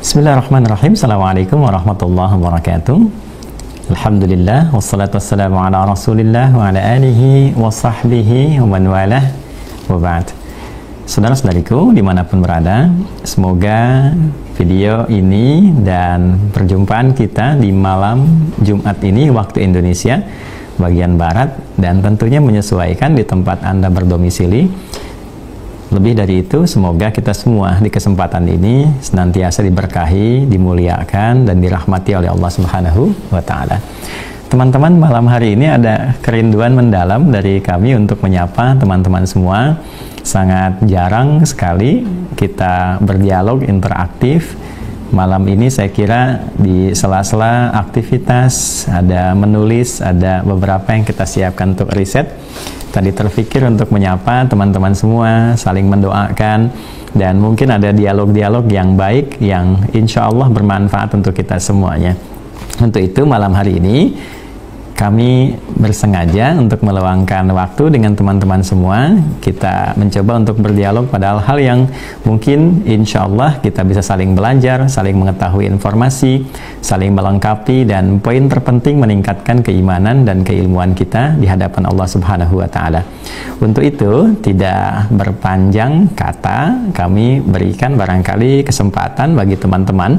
Bismillahirrahmanirrahim. Assalamualaikum warahmatullahi wabarakatuh. Alhamdulillah, wassalatu wassalamu ala rasulillah wa ala alihi wa sahbihi wa man walah, wa ba'd. Saudara-saudariku dimanapun berada, semoga video ini dan perjumpaan kita di malam Jumat ini waktu Indonesia bagian Barat dan tentunya menyesuaikan di tempat Anda berdomisili. Lebih dari itu, semoga kita semua di kesempatan ini senantiasa diberkahi, dimuliakan, dan dirahmati oleh Allah Subhanahu wa Ta'ala. Teman-teman, malam hari ini ada kerinduan mendalam dari kami untuk menyapa teman-teman semua. Sangat jarang sekali kita berdialog interaktif. Malam ini saya kira di sela-sela aktivitas, ada menulis, ada beberapa yang kita siapkan untuk riset. Tadi terpikir untuk menyapa teman-teman semua, saling mendoakan, dan mungkin ada dialog-dialog yang baik yang insya Allah bermanfaat untuk kita semuanya. Untuk itu malam hari ini kami bersengaja untuk meluangkan waktu dengan teman-teman semua. Kita mencoba untuk berdialog pada hal yang mungkin insya Allah kita bisa saling belajar, saling mengetahui informasi, saling melengkapi, dan poin terpenting meningkatkan keimanan dan keilmuan kita di hadapan Allah Subhanahu wa Ta'ala. Untuk itu, tidak berpanjang kata, kami berikan barangkali kesempatan bagi teman-teman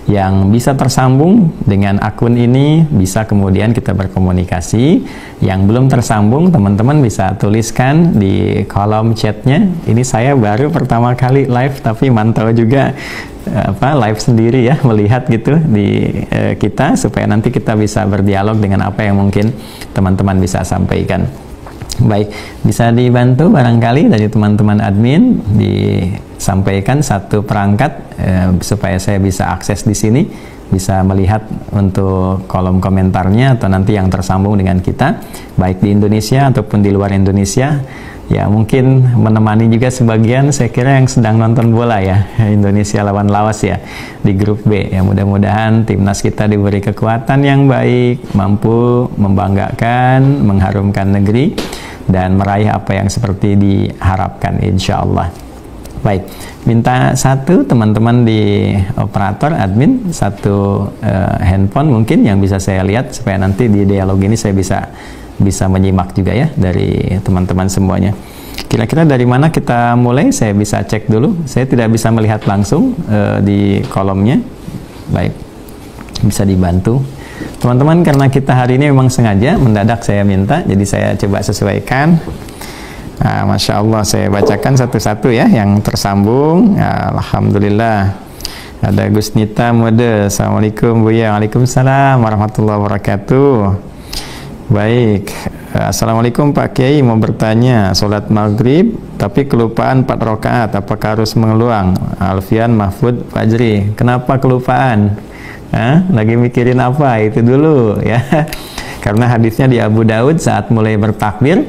yang bisa tersambung dengan akun ini, bisa kemudian kita berkomunikasi. Yang belum tersambung, teman-teman bisa tuliskan di kolom chatnya. Ini saya baru pertama kali live, tapi mantau juga live sendiri ya, melihat gitu di kita, supaya nanti kita bisa berdialog dengan apa yang mungkin teman-teman bisa sampaikan. Baik, bisa dibantu barangkali dari teman-teman admin disampaikan satu perangkat supaya saya bisa akses di sini, bisa melihat untuk kolom komentarnya atau nanti yang tersambung dengan kita, baik di Indonesia ataupun di luar Indonesia. Ya, mungkin menemani juga sebagian, saya kira yang sedang nonton bola ya, Indonesia lawan Laos ya, di grup B. Ya, mudah-mudahan timnas kita diberi kekuatan yang baik, mampu membanggakan, mengharumkan negeri, dan meraih apa yang seperti diharapkan insya Allah. Baik, minta satu teman-teman di operator admin, satu handphone mungkin yang bisa saya lihat, supaya nanti di dialog ini saya bisa menyimak juga ya dari teman-teman semuanya. Kira-kira dari mana kita mulai? Saya bisa cek dulu. Saya tidak bisa melihat langsung di kolomnya. Baik, bisa dibantu teman-teman, karena kita hari ini memang sengaja mendadak saya minta, jadi saya coba sesuaikan. Nah, Masya Allah, saya bacakan satu-satu ya yang tersambung. Alhamdulillah, ada Gusnita Mode. Assalamualaikum Buya. Waalaikumsalam warahmatullahi wabarakatuh. Baik, Assalamualaikum Pak Kiai, mau bertanya, sholat maghrib tapi kelupaan 4 rakaat, apakah harus mengulang? Alfian Mahfud Fajri. Kenapa kelupaan? Lagi mikirin apa? Itu dulu ya. Karena hadisnya di Abu Daud, saat mulai bertakbir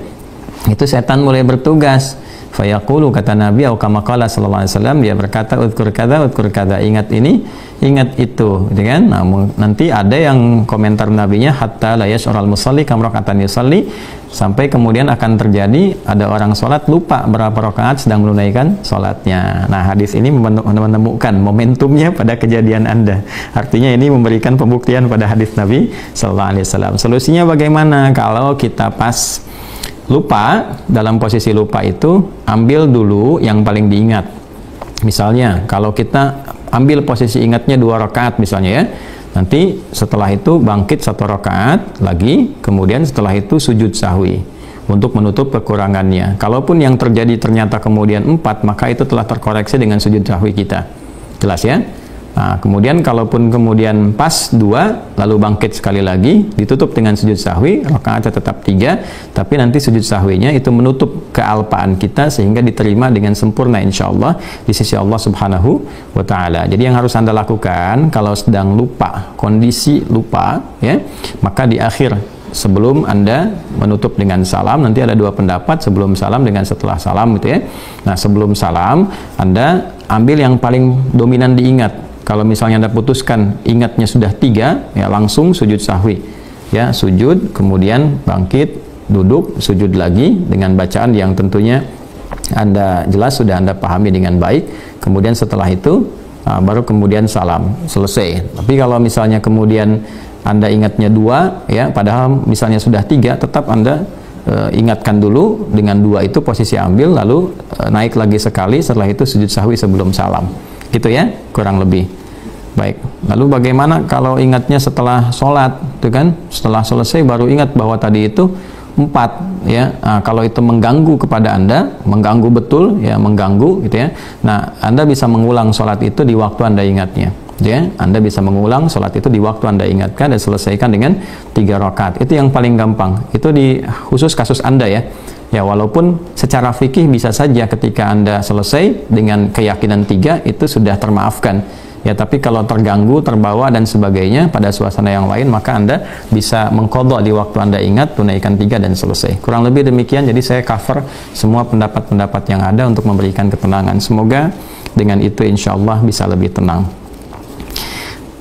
itu setan mulai bertugas. Fayaqulu, kata Nabi atau kama qala sallallahu alaihi wasallam, dia berkata udkur kada, ingat ini, ingat itu, gitu kan? Nah, nanti ada yang komentar nabinya hatta la yash'ural musalli kam raka'atan yusalli, sampai kemudian akan terjadi ada orang sholat lupa berapa rakaat sedang menunaikan sholatnya. Nah, hadis ini menemukan momentumnya pada kejadian Anda. Artinya ini memberikan pembuktian pada hadis Nabi sallallahu alaihi wasallam. Solusinya bagaimana kalau kita pas lupa? Dalam posisi lupa itu ambil dulu yang paling diingat. Misalnya kalau kita ambil posisi ingatnya 2 rakaat misalnya ya, nanti setelah itu bangkit 1 rakaat lagi, kemudian setelah itu sujud sahwi untuk menutup kekurangannya. Kalaupun yang terjadi ternyata kemudian 4, maka itu telah terkoreksi dengan sujud sahwi kita. Jelas ya? Nah, kemudian kalaupun kemudian pas 2 lalu bangkit sekali lagi, ditutup dengan sujud sahwi, rakaatnya tetap 3, tapi nanti sujud sahwinya itu menutup kealpaan kita sehingga diterima dengan sempurna insya Allah di sisi Allah Subhanahu wa Ta'ala. Jadi yang harus Anda lakukan kalau sedang lupa, kondisi lupa ya, maka di akhir sebelum Anda menutup dengan salam, nanti ada 2 pendapat, sebelum salam dengan setelah salam gitu ya. Nah, sebelum salam Anda ambil yang paling dominan diingat. Kalau misalnya Anda putuskan ingatnya sudah 3, ya langsung sujud sahwi. Ya, sujud, kemudian bangkit, duduk, sujud lagi dengan bacaan yang tentunya Anda jelas sudah Anda pahami dengan baik. Kemudian setelah itu baru kemudian salam, selesai. Tapi kalau misalnya kemudian Anda ingatnya 2, ya, padahal misalnya sudah 3, tetap Anda ingatkan dulu dengan 2 itu posisi ambil, lalu naik lagi sekali, setelah itu sujud sahwi sebelum salam. Gitu ya, kurang lebih. Baik. Lalu bagaimana kalau ingatnya setelah sholat, itu kan? Setelah selesai baru ingat bahwa tadi itu 4, ya. Nah, kalau itu mengganggu kepada Anda, mengganggu betul, ya, mengganggu, gitu ya. Nah, Anda bisa mengulang sholat itu di waktu Anda ingatnya. Ya, Anda bisa mengulang sholat itu di waktu Anda ingatkan dan selesaikan dengan 3 rakaat. Itu yang paling gampang. Itu di khusus kasus Anda, ya. Ya, walaupun secara fikih bisa saja ketika Anda selesai dengan keyakinan 3 itu sudah termaafkan. Ya, tapi kalau terganggu, terbawa dan sebagainya pada suasana yang lain, maka Anda bisa mengqadha di waktu Anda ingat, tunaikan 3 dan selesai. Kurang lebih demikian. Jadi saya cover semua pendapat-pendapat yang ada untuk memberikan ketenangan. Semoga dengan itu insya Allah bisa lebih tenang.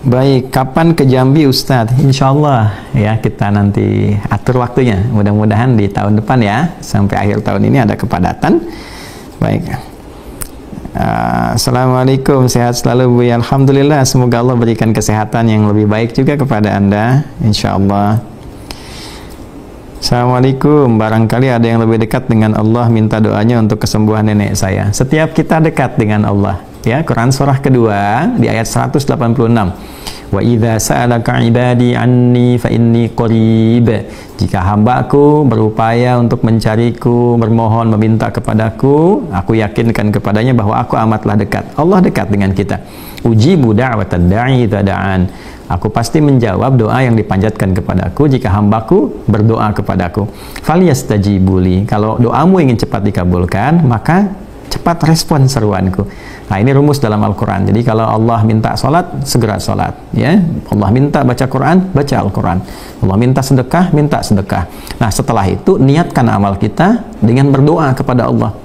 Baik, kapan ke Jambi Ustadz? Insya Allah ya, kita nanti atur waktunya. Mudah-mudahan di tahun depan ya, sampai akhir tahun ini ada kepadatan. Baik. Assalamualaikum, sehat selalu Bu. Alhamdulillah, semoga Allah berikan kesehatan yang lebih baik juga kepada Anda, insya Allah. Assalamualaikum, barangkali ada yang lebih dekat dengan Allah, minta doanya untuk kesembuhan nenek saya. Setiap kita dekat dengan Allah, ya. Quran surah kedua di ayat 186. Wa idza sa'alaka 'ibadi 'anni fa inni qarib. Jika hambaku berupaya untuk mencariku, bermohon, meminta kepadaku, aku yakinkan kepadanya bahwa aku amatlah dekat. Allah dekat dengan kita. Ujibu da'watad da'i idza da'an. Aku pasti menjawab doa yang dipanjatkan kepadaku jika hambaku berdoa kepadaku. Falyastajibuli. Kalau doamu ingin cepat dikabulkan, maka cepat respon seruanku. Nah, ini rumus dalam Al-Quran. Jadi kalau Allah minta sholat, segera sholat, ya. Allah minta baca Quran, baca Al-Quran. Allah minta sedekah, minta sedekah. Nah, setelah itu niatkan amal kita dengan berdoa kepada Allah,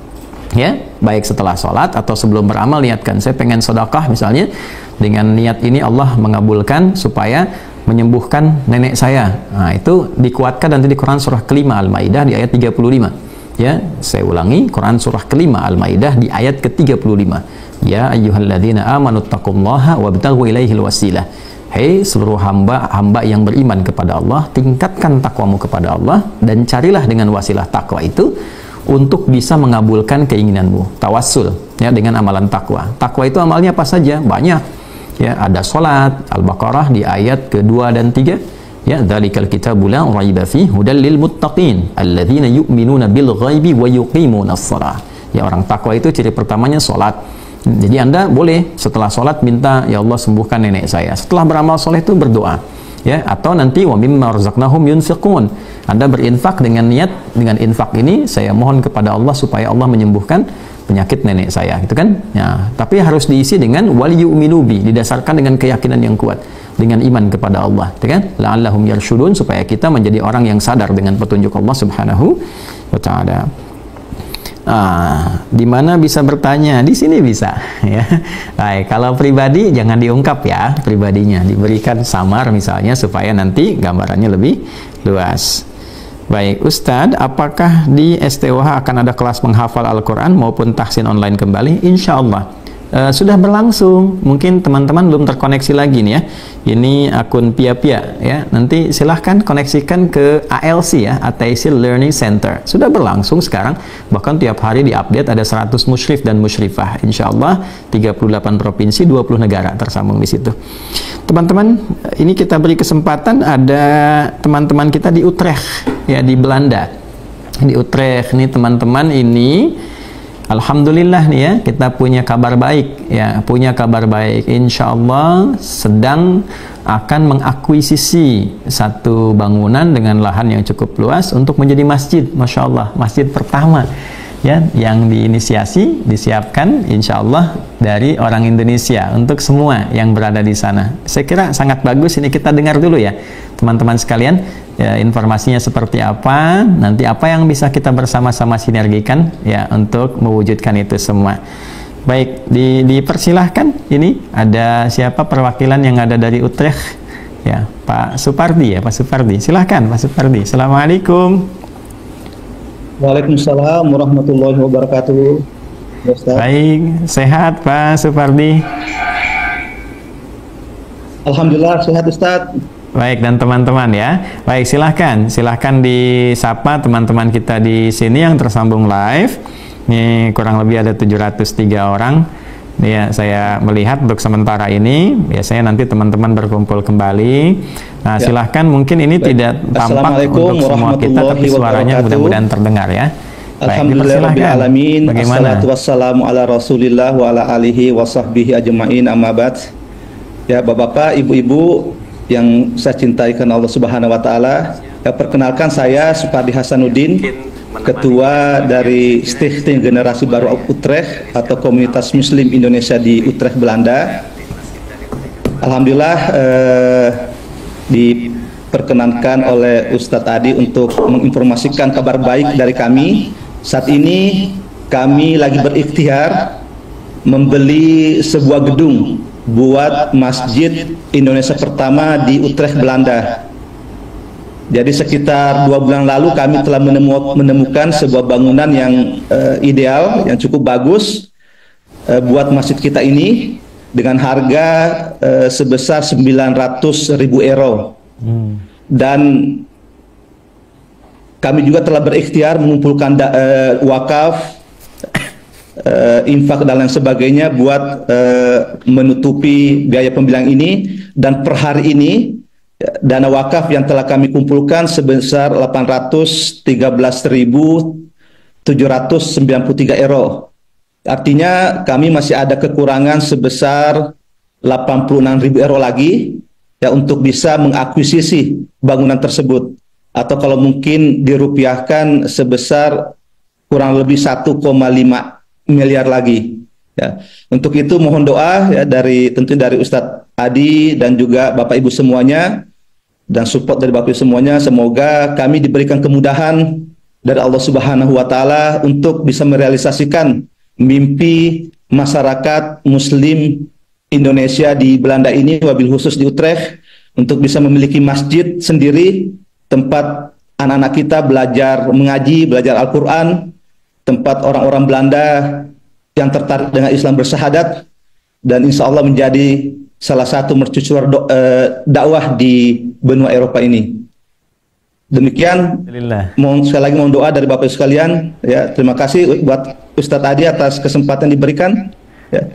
ya. Baik setelah sholat atau sebelum beramal, niatkan saya pengen sedekah misalnya, dengan niat ini Allah mengabulkan supaya menyembuhkan nenek saya. Nah, itu dikuatkan nanti di Quran surah kelima Al-Maidah di ayat 35. Ya, saya ulangi, Quran surah kelima Al-Maidah di ayat ke-35. Ya ayyuhalladzina amanu taqullaha wabtaghu ilaihil wasilah. Hei seluruh hamba yang beriman kepada Allah, tingkatkan takwamu kepada Allah dan carilah dengan wasilah takwa itu untuk bisa mengabulkan keinginanmu. Tawassul, ya, dengan amalan takwa. Takwa itu amalnya apa saja? Banyak. Ya, ada salat, Al-Baqarah di ayat ke-2 dan 3. Ya, dzalikal kitabu la raiba fihi hudal lil muttaqin alladzina yu'minuna bil ghaibi wa yuqimunas shalah. Ya, orang takwa itu ciri pertamanya salat. Jadi Anda boleh setelah sholat minta, ya Allah sembuhkan nenek saya. Setelah beramal soleh itu berdoa, ya. Atau nanti wa mimma razaqnahum yunfiqun. Anda berinfak dengan niat, dengan infak ini saya mohon kepada Allah supaya Allah menyembuhkan penyakit nenek saya, gitu kan? Ya, tapi harus diisi dengan wal yu'minu bi, didasarkan dengan keyakinan yang kuat, dengan iman kepada Allah, gitu kan? La'allahum yarshudun, supaya kita menjadi orang yang sadar dengan petunjuk Allah Subhanahu wa taala. Di mana bisa bertanya? Di sini bisa, ya. Baik, kalau pribadi jangan diungkap ya, pribadinya diberikan samar misalnya supaya nanti gambarannya lebih luas. Baik, Ustadz, apakah di STOH akan ada kelas menghafal Al-Quran maupun tahsin online kembali? Insya Allah. Sudah berlangsung, mungkin teman-teman belum terkoneksi lagi nih ya. Ini akun Pia-Pia ya. Nanti silahkan koneksikan ke ALC ya, Ataisil Learning Center. Sudah berlangsung sekarang, bahkan tiap hari diupdate ada 100 musyrif dan musyrifah. Insya Allah 38 provinsi, 20 negara tersambung di situ. Teman-teman, ini kita beri kesempatan, ada teman-teman kita di Utrecht ya, di Belanda. Di Utrecht nih teman-teman, ini alhamdulillah nih ya, kita punya kabar baik ya, punya kabar baik. Insya Allah sedang akan mengakuisisi satu bangunan dengan lahan yang cukup luas untuk menjadi masjid. Masya Allah, masjid pertama ya, yang diinisiasi, disiapkan insya Allah dari orang Indonesia untuk semua yang berada di sana. Saya kira sangat bagus. Ini kita dengar dulu ya teman-teman sekalian, ya, informasinya seperti apa, nanti apa yang bisa kita bersama-sama sinergikan ya untuk mewujudkan itu semua. Baik, dipersilahkan. Ini ada siapa perwakilan yang ada dari Utrecht ya, Pak Supardi ya, Pak Supardi, silahkan Pak Supardi. Assalamualaikum. Waalaikumsalam warahmatullahi wabarakatuh. Baik, sehat Pak Supardi? Alhamdulillah sehat Ustadz. Baik, dan teman-teman ya. Baik, silahkan disapa teman-teman kita di sini yang tersambung live. Ini kurang lebih ada 703 orang. Ya, saya melihat untuk sementara ini. Biasanya nanti teman-teman berkumpul kembali. Nah, silahkan, mungkin ini tidak tampak untuk semua kita, tapi suaranya mudah-mudahan terdengar ya. Alhamdulillahirrahmanirrahim. Bagaimana? Assalatu wassalamu ala rasulillah wa ala alihi wa sahbihi ajma'in amma ba'd. Ya, Bapak-bapak, Ibu-ibu yang saya cintai karena Allah Subhanahu wa taala. Perkenalkan, saya Supardi Hasanuddin, Ketua dari Stichting Generasi Baru Utrecht atau Komunitas Muslim Indonesia di Utrecht, Belanda. Alhamdulillah diperkenankan oleh Ustadz Adi untuk menginformasikan kabar baik dari kami. Saat ini kami lagi berikhtiar membeli sebuah gedung buat Masjid Indonesia pertama di Utrecht, Belanda. Jadi sekitar 2 bulan lalu kami telah menemukan sebuah bangunan yang ideal, yang cukup bagus buat masjid kita ini dengan harga sebesar 900.000 euro. Dan kami juga telah berikhtiar mengumpulkan wakaf, infak dan lain sebagainya buat menutupi biaya pembelian ini. Dan per hari ini dana wakaf yang telah kami kumpulkan sebesar 813.793 euro. Artinya kami masih ada kekurangan sebesar 86.000 euro lagi ya untuk bisa mengakuisisi bangunan tersebut, atau kalau mungkin dirupiahkan sebesar kurang lebih 1,5 miliar lagi. Ya, untuk itu mohon doa ya tentu dari Ustadz Adi dan juga Bapak Ibu semuanya, dan support dari Bapak Ibu semuanya. Semoga kami diberikan kemudahan dari Allah Subhanahu wa taala untuk bisa merealisasikan mimpi masyarakat Muslim Indonesia di Belanda ini, wabil khusus di Utrecht, untuk bisa memiliki masjid sendiri, tempat anak-anak kita belajar mengaji, belajar Al-Quran, tempat orang-orang Belanda yang tertarik dengan Islam bersyahadat, dan insya Allah menjadi salah satu mercusuar dakwah di benua Eropa ini. Demikian, sekali lagi mohon doa dari Bapak sekalian. Ya, terima kasih buat Ustadz Adi atas kesempatan diberikan. Ya.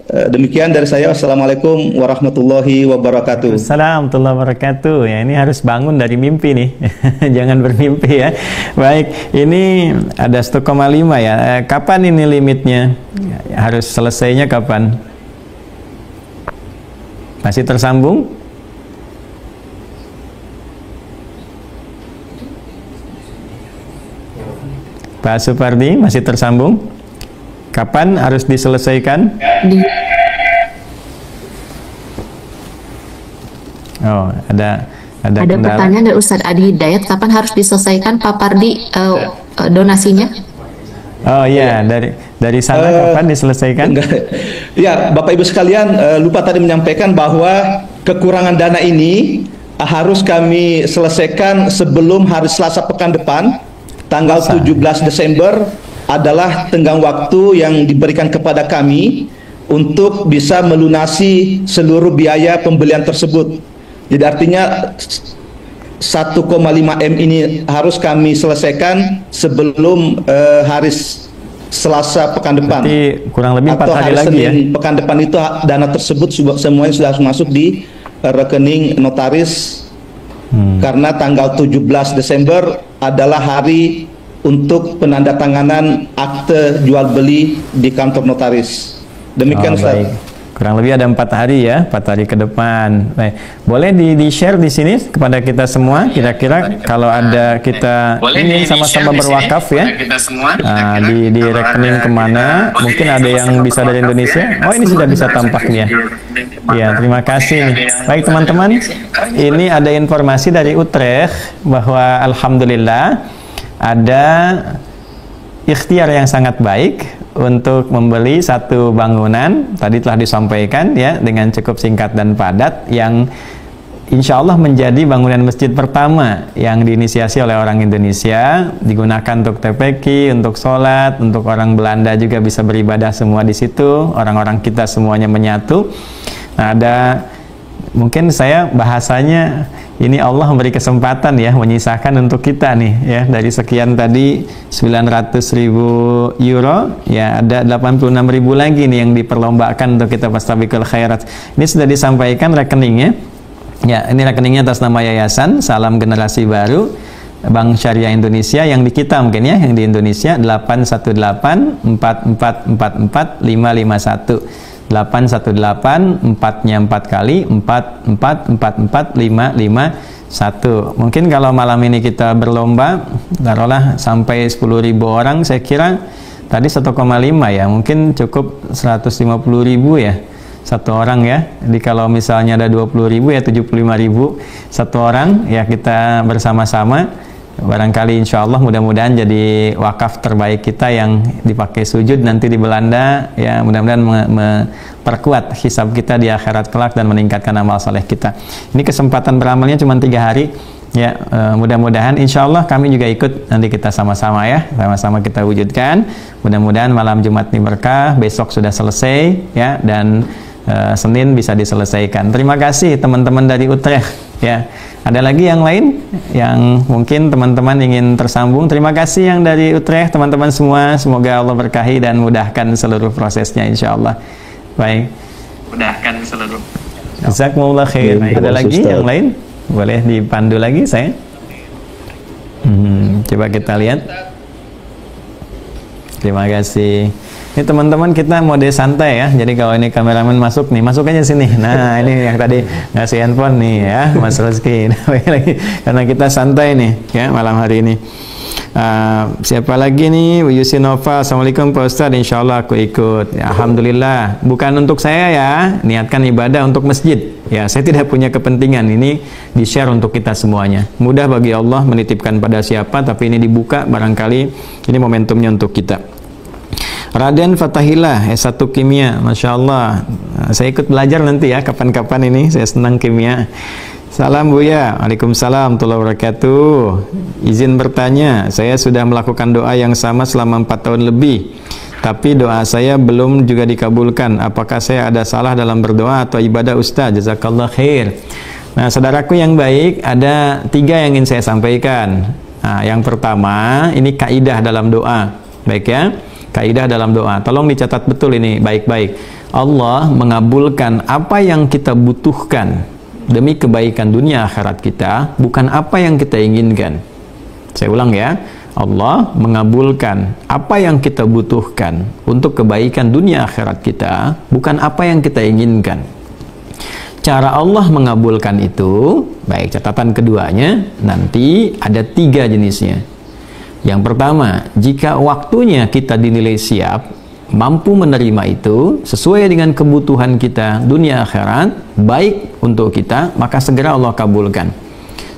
Demikian dari saya. Assalamualaikum warahmatullahi wabarakatuh. Assalamualaikum warahmatullahi wabarakatuh. Ya, ini harus bangun dari mimpi nih. Jangan bermimpi ya. Baik, ini ada 1,5 ya. Kapan ini limitnya? Harus selesainya kapan? Masih tersambung? Pak Supardi masih tersambung? Kapan harus diselesaikan? Oh, ada pertanyaan dari Ustadz Adi Hidayat, kapan harus diselesaikan Pak Pardi donasinya? Oh iya, dari sana kapan diselesaikan? Ya, Bapak Ibu sekalian, lupa tadi menyampaikan bahwa kekurangan dana ini harus kami selesaikan sebelum hari Selasa pekan depan, tanggal 17 Desember adalah tenggang waktu yang diberikan kepada kami untuk bisa melunasi seluruh biaya pembelian tersebut. Jadi artinya 1,5 M ini harus kami selesaikan sebelum hari Selasa pekan depan. Berarti kurang lebih 4 hari lagi Senin, ya. Pekan depan itu dana tersebut semuanya sudah masuk di rekening notaris. Karena tanggal 17 Desember adalah hari untuk penandatanganan akte jual beli di kantor notaris. Demikian Ustaz. Baik. Kurang lebih ada 4 hari ya, 4 hari ke depan. Baik. Boleh di-share di sini kepada kita semua, kira-kira kalau ada kita ingin sama-sama berwakaf ya, di rekening kemana, mungkin ada yang bisa dari Indonesia. Oh, ini sudah bisa tampaknya. Ya, terima kasih. Baik teman-teman, ini ada informasi dari Utrecht bahwa alhamdulillah ada ikhtiar yang sangat baik untuk membeli satu bangunan, tadi telah disampaikan ya, dengan cukup singkat dan padat, yang insya Allah menjadi bangunan masjid pertama yang diinisiasi oleh orang Indonesia, digunakan untuk TPQ, untuk sholat, untuk orang Belanda juga bisa beribadah semua di situ, orang-orang kita semuanya menyatu. Nah, ada mungkin saya bahasanya ini Allah memberi kesempatan ya, menyisakan untuk kita nih ya, dari sekian tadi 900.000 euro ya, ada 86.000 lagi nih yang diperlombakan untuk kita Fastabiqul Khairat. Ini sudah disampaikan rekeningnya ya, ini rekeningnya atas nama Yayasan Salam Generasi Baru Bank Syariah Indonesia, yang di kita mungkin ya, yang di Indonesia 8184444 551 818 4-nya 4 kali 4444551. Mungkin kalau malam ini kita berlomba taruhlah sampai 10.000 orang, saya kira tadi 1,5 ya, mungkin cukup 150.000 ya satu orang ya. Jadi kalau misalnya ada 20.000 ya 75.000 satu orang ya, kita bersama-sama barangkali insya Allah mudah-mudahan jadi wakaf terbaik kita yang dipakai sujud nanti di Belanda ya, mudah-mudahan memperkuat hisab kita di akhirat kelak dan meningkatkan amal soleh kita. Ini kesempatan beramalnya cuma 3 hari ya, mudah-mudahan insya Allah kami juga ikut, nanti kita sama-sama ya, sama-sama kita wujudkan. Mudah-mudahan malam Jumat ini berkah, besok sudah selesai ya, dan Senin bisa diselesaikan. Terima kasih teman-teman dari Utrecht ya. Ada lagi yang lain yang mungkin teman-teman ingin tersambung? Terima kasih yang dari Utrecht, teman-teman semua. Semoga Allah berkahi dan mudahkan seluruh prosesnya insya Allah. Baik. Mudahkan seluruh. Jazakumullah khair. Ada lagi yang lain? Boleh dipandu lagi saya? Coba kita lihat. Terima kasih. Ini teman-teman kita mode santai ya, jadi kalau ini kameramen masuk nih, masuk aja sini. Nah ini yang tadi ngasih handphone nih ya, Mas Rizky. Karena kita santai nih ya malam hari ini. Siapa lagi nih? Yusinova. Assalamualaikum Pak Ustadz, insya Allah aku ikut ya, Alhamdulillah. Bukan untuk saya ya, niatkan ibadah untuk masjid ya, saya tidak punya kepentingan, ini di share untuk kita semuanya. Mudah bagi Allah menitipkan pada siapa, tapi ini dibuka, barangkali ini momentumnya untuk kita. Raden Fatahillah S1 Kimia, Masya Allah. Saya ikut belajar nanti ya, kapan-kapan ini, saya senang kimia. Salam Buya. Waalaikumsalam warahmatullahi wabarakatuh. Izin bertanya, saya sudah melakukan doa yang sama selama 4 tahun lebih, tapi doa saya belum juga dikabulkan. Apakah saya ada salah dalam berdoa atau ibadah Ustaz? Jazakallah khair. Nah saudaraku yang baik, ada 3 yang ingin saya sampaikan. Nah, yang pertama, ini kaidah dalam doa. Baik ya, kaidah dalam doa, tolong dicatat betul ini baik-baik. Allah mengabulkan apa yang kita butuhkan demi kebaikan dunia akhirat kita, bukan apa yang kita inginkan. Saya ulang ya, Allah mengabulkan apa yang kita butuhkan untuk kebaikan dunia akhirat kita, bukan apa yang kita inginkan. Cara Allah mengabulkan itu, baik, catatan keduanya nanti ada 3 jenisnya. Yang pertama, jika waktunya kita dinilai siap, mampu menerima itu sesuai dengan kebutuhan kita dunia akhirat, baik untuk kita, maka segera Allah kabulkan.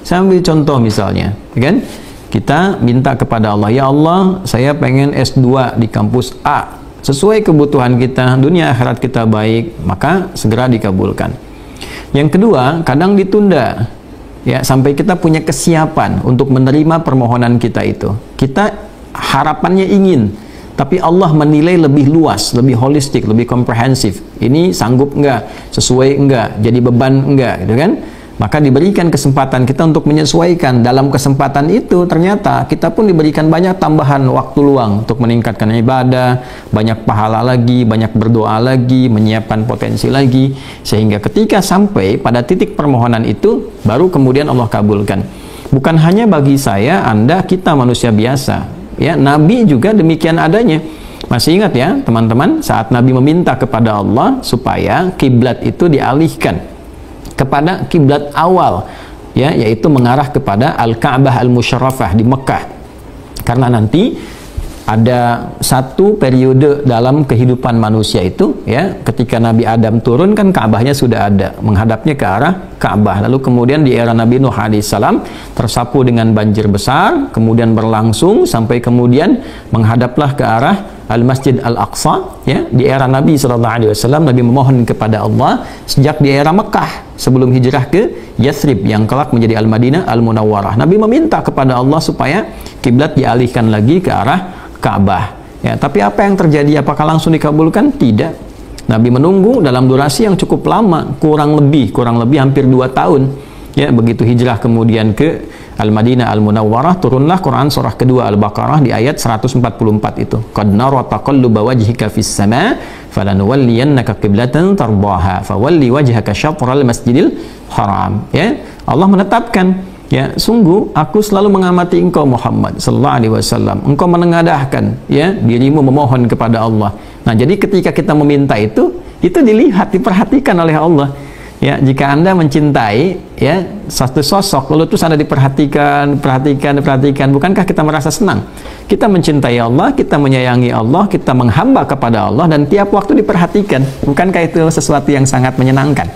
Saya ambil contoh misalnya, kan? Kita minta kepada Allah, ya Allah, saya pengen S2 di kampus A, sesuai kebutuhan kita dunia akhirat kita baik, maka segera dikabulkan. Yang kedua, kadang ditunda ya, sampai kita punya kesiapan untuk menerima permohonan kita itu. Kita harapannya ingin, tapi Allah menilai lebih luas, lebih holistik, lebih komprehensif. Ini sanggup enggak, sesuai enggak, jadi beban enggak, gitu kan? Maka diberikan kesempatan kita untuk menyesuaikan. Dalam kesempatan itu ternyata kita pun diberikan banyak tambahan waktu luang untuk meningkatkan ibadah, banyak pahala lagi, banyak berdoa lagi, menyiapkan potensi lagi, sehingga ketika sampai pada titik permohonan itu baru kemudian Allah kabulkan. Bukan hanya bagi saya, Anda, kita manusia biasa ya, Nabi juga demikian adanya. Masih ingat ya teman-teman, saat Nabi meminta kepada Allah supaya kiblat itu dialihkan kepada kiblat awal ya, yaitu mengarah kepada Al-Ka'bah Al-Musyarrafah di Mekah, karena nanti ada satu periode dalam kehidupan manusia itu ya, ketika Nabi Adam turun kan Ka'bahnya sudah ada, menghadapnya ke arah Ka'bah. Lalu kemudian di era Nabi Nuh alaihissalam tersapu dengan banjir besar, kemudian berlangsung sampai kemudian menghadaplah ke arah Al-Masjid Al-Aqsa ya. Di era Nabi SAW, Nabi memohon kepada Allah sejak di era Mekah sebelum hijrah ke Yathrib yang kelak menjadi Al-Madinah Al-Munawwarah. Nabi meminta kepada Allah supaya kiblat dialihkan lagi ke arah Ka'bah ya. Tapi apa yang terjadi? Apakah langsung dikabulkan? Tidak. Nabi menunggu dalam durasi yang cukup lama, kurang lebih hampir 2 tahun. Ya, begitu hijrah kemudian ke Al-Madinah Al-Munawwarah, turunlah Quran surah kedua Al-Baqarah di ayat 144 itu. Qad nara taqalluba wajhika fis sama' falanuwalliyannaka qiblatan tardaha fawalli wajhaka syatral masjidil haram. Ya, Allah menetapkan, ya, sungguh aku selalu mengamati engkau Muhammad sallallahu alaihi wasallam. Engkau menengadahkan, ya, dirimu memohon kepada Allah. Nah, jadi ketika kita meminta itu dilihat, diperhatikan oleh Allah. Ya, jika Anda mencintai, ya, satu sosok lalu terus Anda diperhatikan, bukankah kita merasa senang? Kita mencintai Allah, kita menyayangi Allah, kita menghamba kepada Allah dan tiap waktu diperhatikan. Bukankah itu sesuatu yang sangat menyenangkan?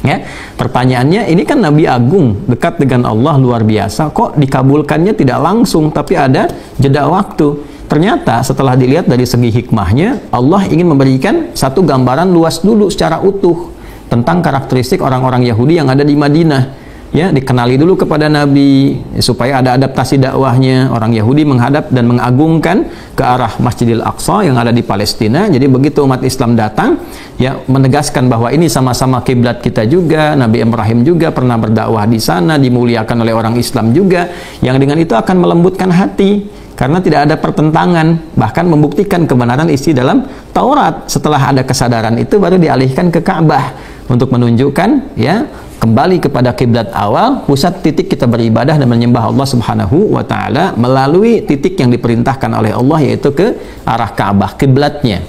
Ya, pertanyaannya, ini kan Nabi agung, dekat dengan Allah luar biasa, kok dikabulkannya tidak langsung tapi ada jeda waktu? Ternyata setelah dilihat dari segi hikmahnya, Allah ingin memberikan satu gambaran luas dulu secara utuh tentang karakteristik orang-orang Yahudi yang ada di Madinah. Ya, dikenali dulu kepada Nabi supaya ada adaptasi dakwahnya. Orang Yahudi menghadap dan mengagungkan ke arah Masjidil Aqsa yang ada di Palestina. Jadi begitu umat Islam datang, ya, menegaskan bahwa ini sama-sama kiblat kita juga. Nabi Ibrahim juga pernah berdakwah di sana, dimuliakan oleh orang Islam juga, yang dengan itu akan melembutkan hati karena tidak ada pertentangan, bahkan membuktikan kebenaran isi dalam Taurat. Setelah ada kesadaran itu baru dialihkan ke Ka'bah untuk menunjukkan, ya, kembali kepada kiblat awal, pusat titik kita beribadah dan menyembah Allah Subhanahu wa taala melalui titik yang diperintahkan oleh Allah, yaitu ke arah Ka'bah, kiblatnya.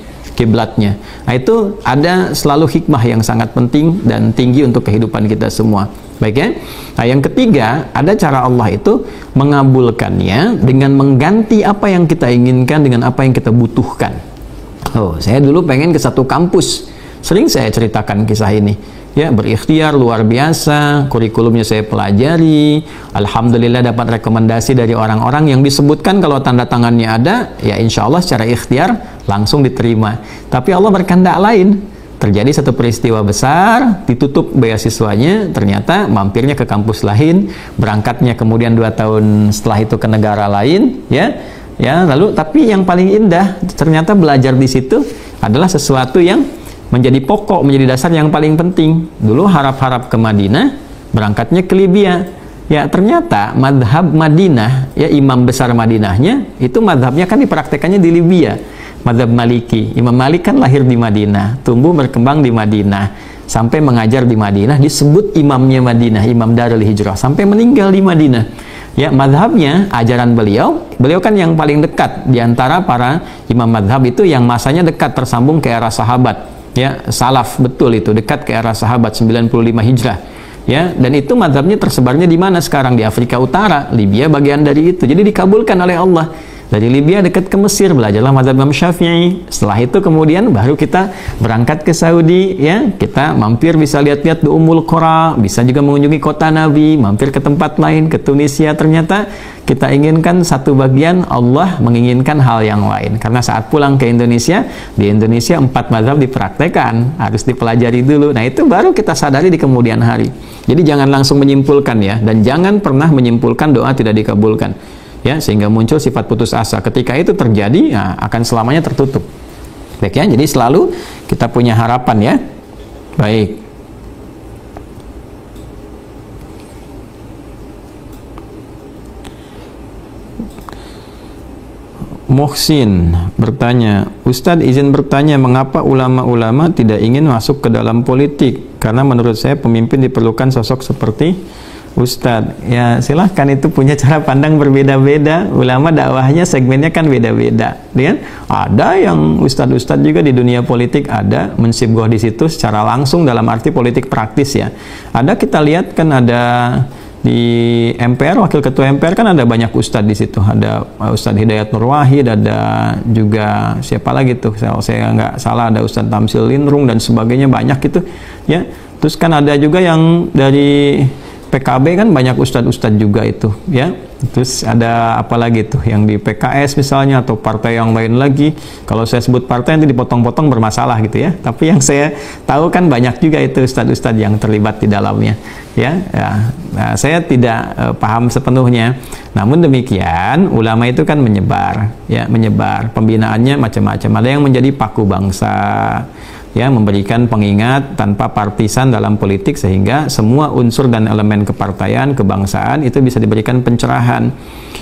Nah, itu ada selalu hikmah yang sangat penting dan tinggi untuk kehidupan kita semua. Baik, ya. Nah, yang ketiga, ada cara Allah itu mengabulkannya dengan mengganti apa yang kita inginkan dengan apa yang kita butuhkan. Oh, saya dulu pengen ke satu kampus. Sering saya ceritakan kisah ini. Ya, berikhtiar luar biasa, kurikulumnya saya pelajari. Alhamdulillah dapat rekomendasi dari orang-orang yang disebutkan kalau tanda tangannya ada, ya insya Allah secara ikhtiar langsung diterima. Tapi Allah berkehendak lain. Terjadi satu peristiwa besar, ditutup beasiswanya, ternyata mampirnya ke kampus lain, berangkatnya kemudian 2 tahun setelah itu ke negara lain, ya. Lalu tapi yang paling indah ternyata belajar di situ adalah sesuatu yang menjadi pokok, menjadi dasar yang paling penting. Dulu harap-harap ke Madinah, berangkatnya ke Libya. Ya, ternyata madhab Madinah, ya, imam besar Madinahnya itu madhabnya kan dipraktekannya di Libya. Madhab Maliki. Imam Malik kan lahir di Madinah, tumbuh berkembang di Madinah, sampai mengajar di Madinah, disebut imamnya Madinah, imam Darul Hijrah, sampai meninggal di Madinah. Ya, madhabnya, ajaran beliau kan yang paling dekat di antara para imam madhab itu, yang masanya dekat tersambung ke era sahabat. Ya, salaf, betul itu, dekat ke era sahabat 95 Hijrah. Ya, dan itu madhabnya tersebarnya di mana sekarang? Di Afrika Utara, Libya bagian dari itu. Jadi dikabulkan oleh Allah. Dari Libya dekat ke Mesir, belajarlah mazhab Imam Syafi'i. Setelah itu kemudian baru kita berangkat ke Saudi, ya. Kita mampir bisa lihat-lihat di Ummul Qura, bisa juga mengunjungi kota Nabi, mampir ke tempat lain, ke Tunisia. Ternyata kita inginkan satu bagian, Allah menginginkan hal yang lain. Karena saat pulang ke Indonesia, di Indonesia 4 mazhab dipraktekkan, harus dipelajari dulu. Nah, itu baru kita sadari di kemudian hari. Jadi jangan langsung menyimpulkan, ya, dan jangan pernah menyimpulkan doa tidak dikabulkan. Ya, sehingga muncul sifat putus asa. Ketika itu terjadi, ya, akan selamanya tertutup. Baik, ya, jadi selalu kita punya harapan, ya. Baik. Muhsin bertanya, Ustadz izin bertanya, mengapa ulama-ulama tidak ingin masuk ke dalam politik? Karena menurut saya pemimpin diperlukan sosok seperti Ustadz. Ya, silahkan, itu punya cara pandang berbeda-beda. Ulama dakwahnya segmennya kan beda-beda, kan? Ada yang ustadz-ustadz juga di dunia politik ada mensibgoh di situ secara langsung dalam arti politik praktis, ya. Ada, kita lihat kan ada di MPR, wakil ketua MPR kan ada banyak ustadz di situ. Ada Ustadz Hidayat Nur Wahid, ada juga siapa lagi tuh, saya nggak salah, ada Ustadz Tamsil Lindrung dan sebagainya, banyak gitu, ya. Terus kan ada juga yang dari PKB kan banyak ustadz-ustadz juga itu, ya. Terus ada apa lagi tuh yang di PKS misalnya, atau partai yang lain lagi. Kalau saya sebut partai nanti dipotong-potong bermasalah gitu, ya. Tapi yang saya tahu kan banyak juga itu ustadz-ustadz yang terlibat di dalamnya, ya. Nah, saya tidak paham sepenuhnya. Namun demikian, ulama itu kan menyebar, ya, menyebar. Pembinaannya macam-macam. Ada yang menjadi paku bangsa, ya, memberikan pengingat tanpa partisan dalam politik, sehingga semua unsur dan elemen kepartaian, kebangsaan itu bisa diberikan pencerahan.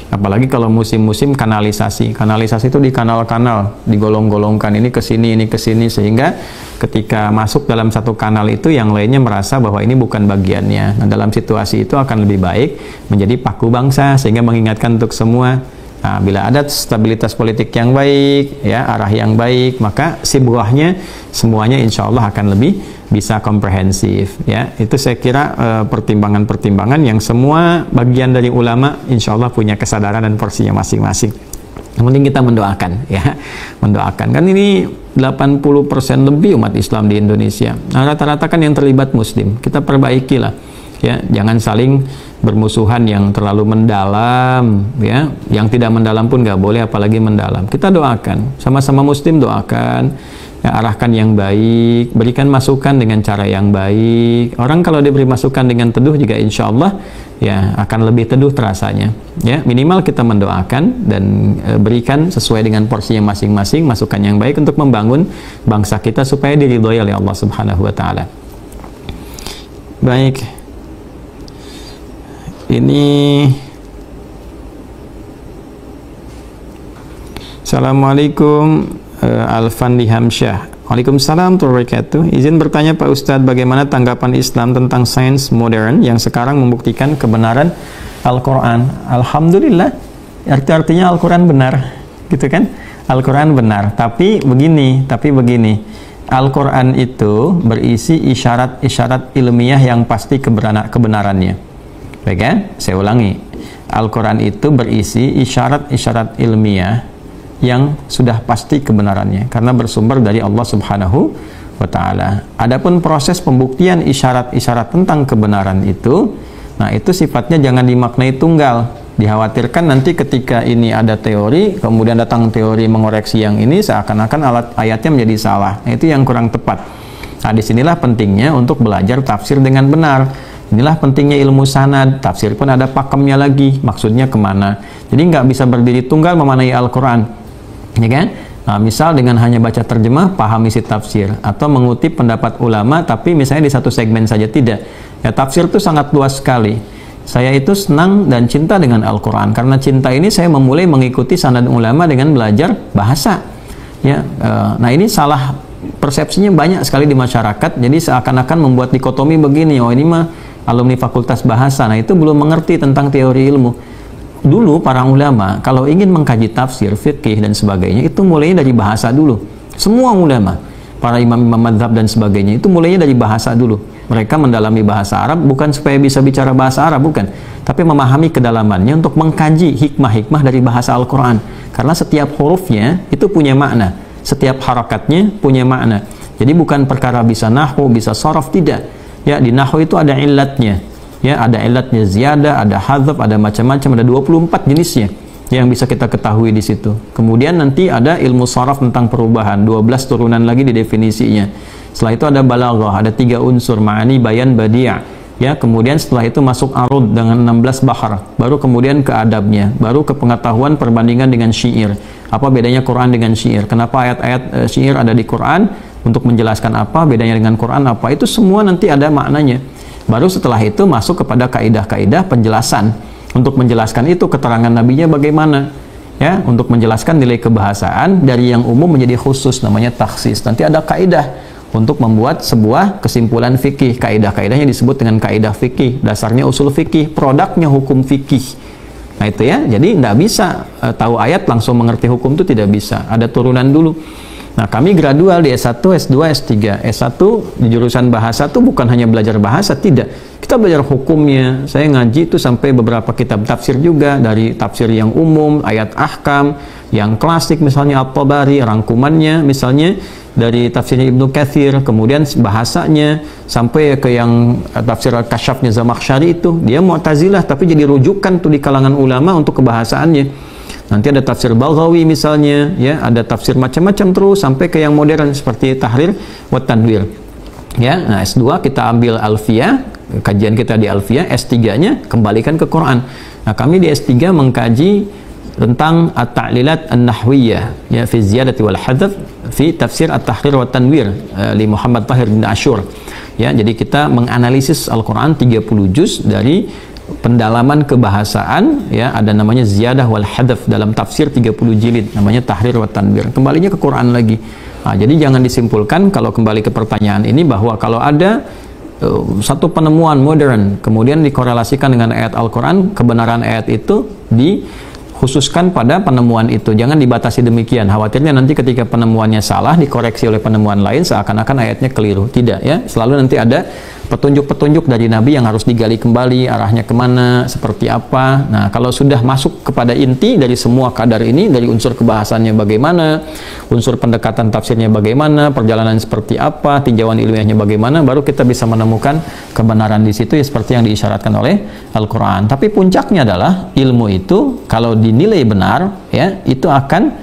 Apalagi kalau musim-musim kanalisasi itu di kanal-kanal, digolong-golongkan, ini ke sini, sehingga ketika masuk dalam satu kanal itu yang lainnya merasa bahwa ini bukan bagiannya. Nah, dalam situasi itu akan lebih baik menjadi paku bangsa, sehingga mengingatkan untuk semua. Nah, bila ada stabilitas politik yang baik, ya, arah yang baik, maka si buahnya semuanya insya Allah akan lebih bisa komprehensif. Ya, itu saya kira pertimbangan-pertimbangan yang semua bagian dari ulama insya Allah punya kesadaran dan porsinya masing-masing. Yang penting kita mendoakan, ya, mendoakan. Kan ini 80% lebih umat Islam di Indonesia. Nah, rata-rata kan yang terlibat Muslim. Kita perbaikilah, ya, jangan saling bermusuhan yang terlalu mendalam, ya, yang tidak mendalam pun nggak boleh, apalagi mendalam. Kita doakan, sama-sama Muslim doakan, ya, arahkan yang baik, berikan masukan dengan cara yang baik. Orang kalau diberi masukan dengan teduh juga insya Allah, ya, akan lebih teduh terasanya. Ya, minimal kita mendoakan dan berikan sesuai dengan porsinya masing-masing masukan yang baik untuk membangun bangsa kita supaya diridhoi oleh Allah Subhanahu wa taala. Baik. Ini Assalamualaikum Alfandi Hamsyah. Waalaikumsalam warahmatullahi wabarakatuh. Izin bertanya Pak Ustadz, bagaimana tanggapan Islam tentang sains modern yang sekarang membuktikan kebenaran Al-Quran? Alhamdulillah, artinya Al-Quran benar, gitu kan? Al-Quran benar, tapi begini, Al-Quran itu berisi isyarat-isyarat ilmiah yang pasti kebenarannya. Baik, ya? Saya ulangi, Al-Quran itu berisi isyarat-isyarat ilmiah yang sudah pasti kebenarannya karena bersumber dari Allah Subhanahu wa ta'ala. Adapun proses pembuktian isyarat-isyarat tentang kebenaran itu, nah itu sifatnya jangan dimaknai tunggal. Dikhawatirkan nanti ketika ini ada teori, kemudian datang teori mengoreksi yang ini, seakan-akan ayatnya menjadi salah. Nah, itu yang kurang tepat. Nah, disinilah pentingnya untuk belajar tafsir dengan benar. Inilah pentingnya ilmu sanad, tafsir pun ada pakemnya lagi, maksudnya kemana. Jadi nggak bisa berdiri tunggal memaknai Al-Quran, ya kan? Nah, misal dengan hanya baca terjemah, paham isi tafsir, atau mengutip pendapat ulama, tapi misalnya di satu segmen saja, tidak. Ya, tafsir itu sangat luas sekali. Saya itu senang dan cinta dengan Al-Quran, karena cinta ini saya memulai mengikuti sanad ulama dengan belajar bahasa. Ya, nah ini salah persepsinya banyak sekali di masyarakat, jadi seakan-akan membuat dikotomi begini, oh ini mah alumni fakultas bahasa, nah itu belum mengerti tentang teori ilmu. Dulu para ulama kalau ingin mengkaji tafsir, fikih dan sebagainya, itu mulainya dari bahasa dulu. Semua ulama, para imam-imam madzhab dan sebagainya, itu mulainya dari bahasa dulu. Mereka mendalami bahasa Arab bukan supaya bisa bicara bahasa Arab, bukan, tapi memahami kedalamannya untuk mengkaji hikmah-hikmah dari bahasa Al-Quran. Karena setiap hurufnya itu punya makna, setiap harakatnya punya makna. Jadi bukan perkara bisa nahwu, bisa sharaf, tidak. Ya, di nahwu itu ada illatnya. Ya, ada illatnya ziyadah, ada hadzaf, ada macam-macam, ada 24 jenisnya yang bisa kita ketahui di situ. Kemudian nanti ada ilmu sharaf tentang perubahan, 12 turunan lagi di definisinya. Setelah itu ada balaghah, ada 3 unsur, ma'ani, bayan, badi'. Ya, kemudian setelah itu masuk arud dengan 16 bahar, baru kemudian ke adabnya, baru ke pengetahuan perbandingan dengan syair. Apa bedanya Quran dengan syair? Kenapa ayat-ayat syair ada di Quran? Untuk menjelaskan apa bedanya dengan Quran, apa itu semua nanti ada maknanya. Baru setelah itu masuk kepada kaidah-kaidah penjelasan. Untuk menjelaskan itu keterangan nabinya bagaimana, ya, untuk menjelaskan nilai kebahasaan dari yang umum menjadi khusus, namanya takhsis. Nanti ada kaidah untuk membuat sebuah kesimpulan fikih. Kaidah-kaidahnya disebut dengan kaidah fikih, dasarnya usul fikih, produknya hukum fikih. Nah itu ya, jadi nggak bisa tahu ayat langsung mengerti hukum, itu tidak bisa, ada turunan dulu. Nah, kami gradual di S1, S2, S3. S1 di jurusan bahasa itu bukan hanya belajar bahasa, tidak. Kita belajar hukumnya. Saya ngaji itu sampai beberapa kitab tafsir juga, dari tafsir yang umum, ayat ahkam, yang klasik misalnya At-Tabari, rangkumannya misalnya dari tafsirnya Ibnu Katsir, kemudian bahasanya sampai ke yang tafsir Al-Kasyafnya Zamakhsyari itu, dia Mu'tazilah tapi jadi rujukan tuh di kalangan ulama untuk kebahasaannya. Nanti ada tafsir Baghawi misalnya, ya, ada tafsir macam-macam terus sampai ke yang modern seperti Tahrir wa Tanwir. Ya, nah S2 kita ambil Alfiyah, kajian kita di Alfiyah, S3-nya kembalikan ke Quran. Nah, kami di S3 mengkaji tentang at-ta'lilat an-nahwiyah, ya, fi ziyadati wal hadzf, fi tafsir at-tahrir wa tanwir li Muhammad Tahir bin Ashur. Ya, jadi kita menganalisis Al-Qur'an 30 juz dari pendalaman kebahasaan, ya, ada namanya ziyadah wal hadaf dalam tafsir 30 jilid, namanya tahrir wa tanwir. Kembalinya ke Quran lagi. Nah, jadi jangan disimpulkan kalau kembali ke pertanyaan ini bahwa kalau ada satu penemuan modern kemudian dikorelasikan dengan ayat Al-Quran, kebenaran ayat itu dikhususkan pada penemuan itu. Jangan dibatasi demikian, khawatirnya nanti ketika penemuannya salah dikoreksi oleh penemuan lain seakan-akan ayatnya keliru. Tidak, ya, selalu nanti ada petunjuk-petunjuk dari Nabi yang harus digali kembali, arahnya kemana, seperti apa. Nah, kalau sudah masuk kepada inti dari semua kadar ini, dari unsur kebahasannya bagaimana, unsur pendekatan tafsirnya bagaimana, perjalanan seperti apa, tinjauan ilmiahnya bagaimana, baru kita bisa menemukan kebenaran di situ, ya, seperti yang diisyaratkan oleh Al-Quran. Tapi puncaknya adalah ilmu itu kalau dinilai benar, ya, itu akan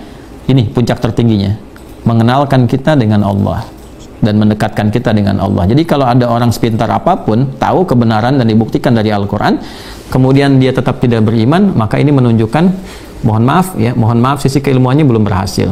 ini puncak tertingginya, mengenalkan kita dengan Allah dan mendekatkan kita dengan Allah. Jadi kalau ada orang sepintar apapun tahu kebenaran dan dibuktikan dari Al-Quran, kemudian dia tetap tidak beriman, maka ini menunjukkan, mohon maaf, sisi keilmuannya belum berhasil.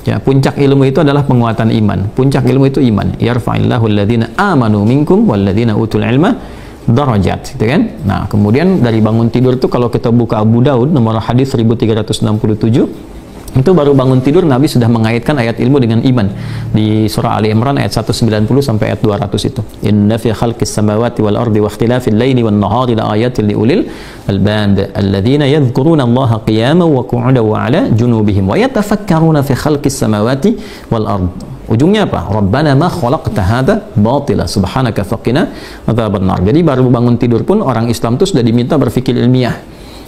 Ya, puncak ilmu itu adalah penguatan iman. Puncak ilmu itu iman. Yarfa'illahu alladhina amanu minkum walladhina utul ilma darajat, gitu kan? Nah, kemudian dari bangun tidur itu kalau kita buka Abu Daud nomor hadis 1367, itu baru bangun tidur Nabi sudah mengaitkan ayat ilmu dengan iman di surah Ali Imran ayat 190 sampai ayat 200 itu. Inna fi khalqis samawati wal ardi wa ikhtilafil laili wan nahari la ayatin li ulil albab alladzina yadhkuruna Allaha qiyaman wa qu'udan wa 'ala junubihim wa yatafakkaruna fi khalqis samawati wal ard. Ujungnya apa? Rabbana ma khalaqta hadza batila subhanaka faqina adzabannar. Jadi baru bangun tidur pun orang Islam itu sudah diminta berpikir ilmiah,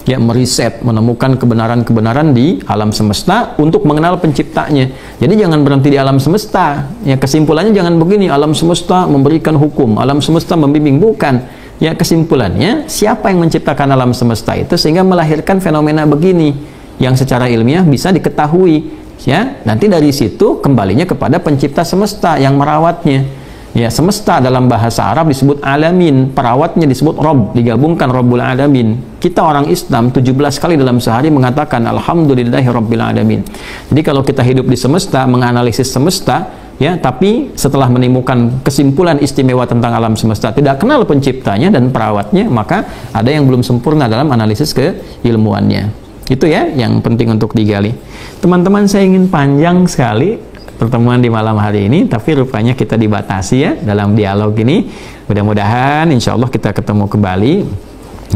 ya, meriset, menemukan kebenaran-kebenaran di alam semesta untuk mengenal penciptanya. Jadi jangan berhenti di alam semesta. Ya, kesimpulannya jangan begini, alam semesta memberikan hukum, alam semesta membimbing, bukan. Ya, kesimpulannya siapa yang menciptakan alam semesta itu sehingga melahirkan fenomena begini yang secara ilmiah bisa diketahui. Ya, nanti dari situ kembalinya kepada pencipta semesta yang merawatnya. Ya, semesta dalam bahasa Arab disebut alamin, perawatnya disebut Rabb, digabungkan Rabbul Alamin. Kita orang Islam 17 kali dalam sehari mengatakan Alhamdulillahi Rabbil Alamin. Jadi kalau kita hidup di semesta, menganalisis semesta, ya, tapi setelah menemukan kesimpulan istimewa tentang alam semesta, tidak kenal penciptanya dan perawatnya, maka ada yang belum sempurna dalam analisis keilmuannya. Itu, ya, yang penting untuk digali. Teman-teman, saya ingin panjang sekali pertemuan di malam hari ini, tapi rupanya kita dibatasi, ya, dalam dialog ini. Mudah-mudahan insya Allah kita ketemu kembali.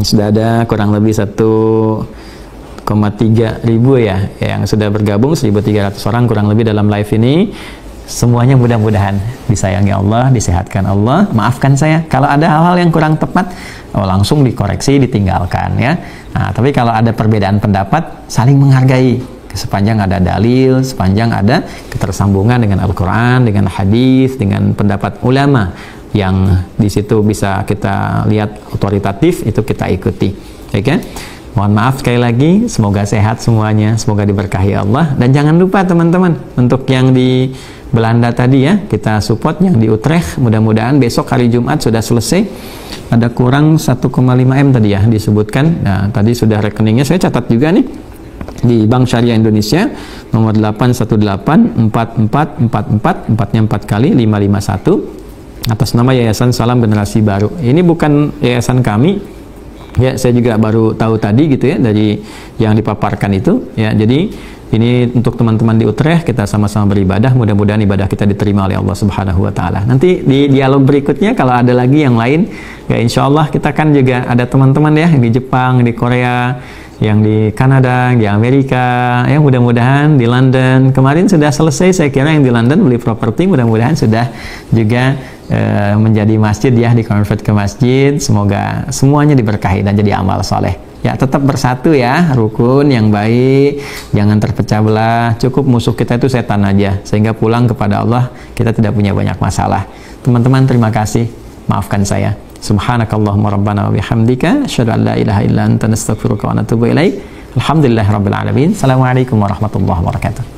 Sudah ada kurang lebih 1,3 ribu, ya, yang sudah bergabung, 1.300 orang kurang lebih dalam live ini. Semuanya mudah-mudahan disayangi Allah, disehatkan Allah. Maafkan saya kalau ada hal-hal yang kurang tepat, langsung dikoreksi, ditinggalkan, ya. Nah, tapi kalau ada perbedaan pendapat, saling menghargai. Sepanjang ada dalil, sepanjang ada ketersambungan dengan Al-Quran, dengan hadis, dengan pendapat ulama yang di situ bisa kita lihat otoritatif, itu kita ikuti. Oke? Mohon maaf sekali lagi, semoga sehat semuanya, semoga diberkahi Allah. Dan jangan lupa teman-teman, untuk yang di Belanda tadi, ya, kita support yang di Utrecht, mudah-mudahan besok hari Jumat sudah selesai. Ada kurang 1,5 M tadi, ya, disebutkan. Nah, tadi sudah rekeningnya, saya catat juga nih, di Bank Syariah Indonesia nomor 8184444, 4-nya 4 kali 551, atas nama Yayasan Salam Generasi Baru. Ini bukan yayasan kami, ya, saya juga baru tahu tadi, gitu, ya, dari yang dipaparkan itu, ya. Jadi ini untuk teman-teman di Utrecht, kita sama-sama beribadah, mudah-mudahan ibadah kita diterima oleh Allah Subhanahu wa Ta'ala. Nanti di dialog berikutnya kalau ada lagi yang lain, ya, insya Allah kita kan juga ada teman-teman, ya, di Jepang, di Korea, yang di Kanada, di Amerika, ya, mudah-mudahan di London. Kemarin sudah selesai, saya kira yang di London beli properti, mudah-mudahan sudah juga menjadi masjid, ya, dikonvert ke masjid. Semoga semuanya diberkahi dan jadi amal soleh. Ya, tetap bersatu, ya, rukun yang baik, jangan terpecah belah. Cukup musuh kita itu setan aja, sehingga pulang kepada Allah kita tidak punya banyak masalah. Teman-teman, terima kasih, maafkan saya. Subhanakallahumma rabbana wa bihamdika asyhadu an la ilaha illa anta nastaghfiruka wa natubu ilaik. Alhamdulillahirabbil alamin. Assalamualaikum warahmatullahi wabarakatuh.